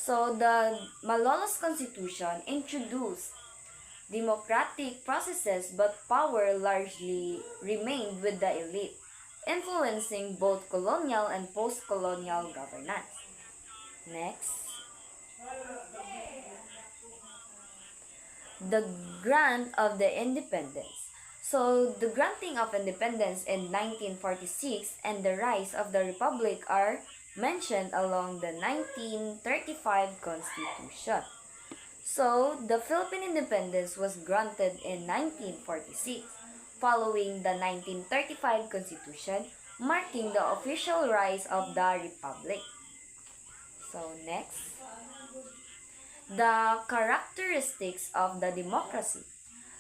So the Malolos Constitution introduced democratic processes, but power largely remained with the elite, influencing both colonial and post-colonial governance. Next, the grant of the independence. So, the granting of independence in 1946 and the rise of the republic are mentioned along the 1935 Constitution. So, the Philippine independence was granted in 1946, following the 1935 Constitution, marking the official rise of the republic. So, next, the characteristics of the democracy.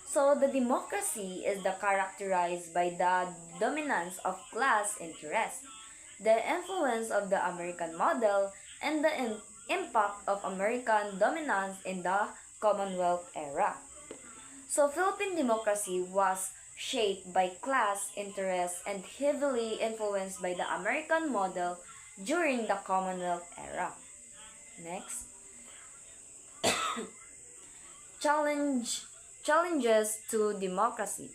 So, the democracy is characterized by the dominance of class interest, the influence of the American model, and the impact of American dominance in the Commonwealth era. So, Philippine democracy was shaped by class interests and heavily influenced by the American model during the Commonwealth era. Next, challenges to democracy.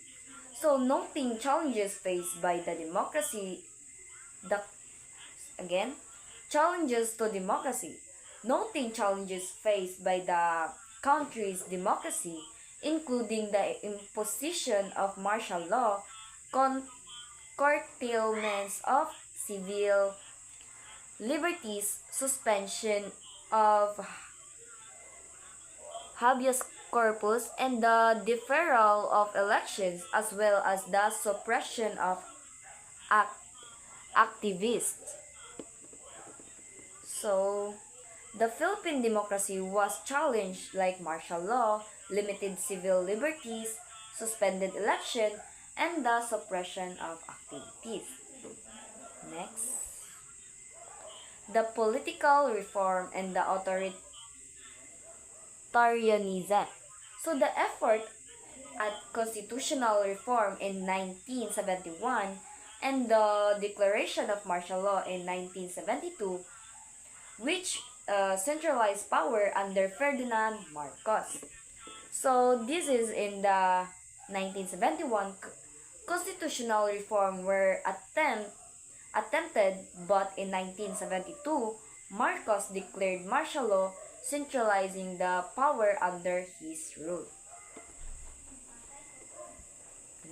So, noting challenges faced by the democracy, the again, challenges to democracy. Noting challenges faced by the country's democracy, including the imposition of martial law, curtailments of civil liberties, suspension of habeas corpus, and the deferral of elections, as well as the suppression of activists. So, the Philippine democracy was challenged like martial law, limited civil liberties, suspended election, and the suppression of activities. Next, the political reform and the authoritarianism. So the effort at constitutional reform in 1971 and the declaration of martial law in 1972, which centralized power under Ferdinand Marcos. So this is in the 1971 constitutional reform were attempted, but in 1972, Marcos declared martial law, centralizing the power under his rule.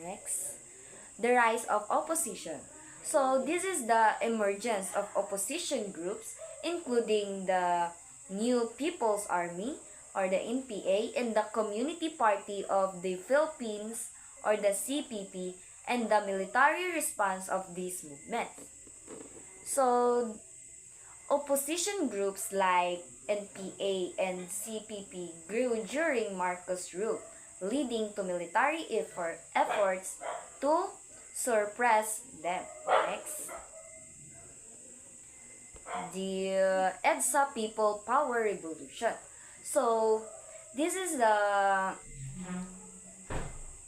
Next, the rise of opposition. So this is the emergence of opposition groups, including the New People's Army or the NPA and the Community Party of the Philippines or the CPP, and the military response of this movement. So, opposition groups like NPA and CPP grew during Marcos' rule, leading to military efforts to suppress them. Next, the EDSA People Power Revolution. So, this is the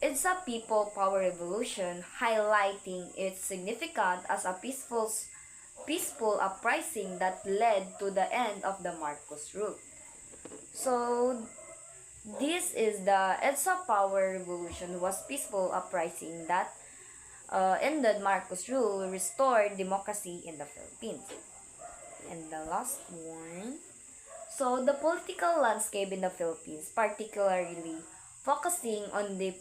EDSA People Power Revolution, highlighting its significance as a peaceful uprising that led to the end of the Marcos rule. So, this is the EDSA Power Revolution was peaceful uprising that ended Marcos rule, restored democracy in the Philippines. And the last one. So, the political landscape in the Philippines, particularly focusing on the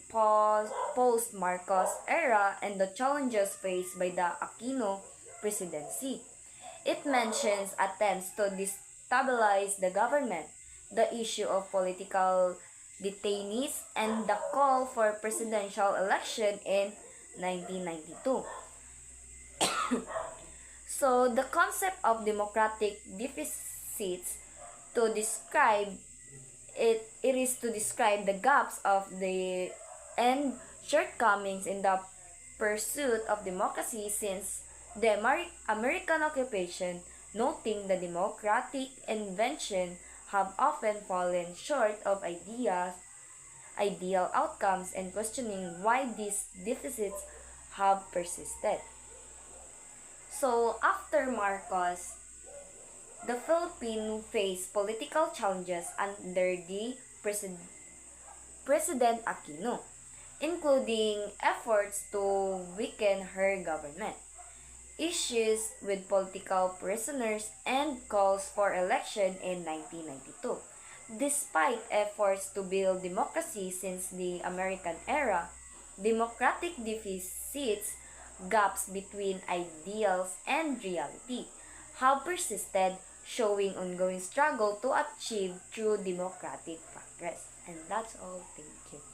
post-Marcos era and the challenges faced by the Aquino presidency. It mentions attempts to destabilize the government, the issue of political detainees, and the call for presidential election in 1992. So, the concept of democratic deficits to describe it is to describe the gaps of the and shortcomings in the pursuit of democracy since the American occupation, noting the democratic invention have often fallen short of ideal outcomes, and questioning why these deficits have persisted. So, after Marcos, the Philippines faced political challenges under the President Aquino, including efforts to weaken her government, issues with political prisoners, and calls for election in 1992. Despite efforts to build democracy since the American era, democratic deficits, gaps between ideals and reality, have persisted, showing ongoing struggle to achieve true democratic progress. And that's all. Thank you.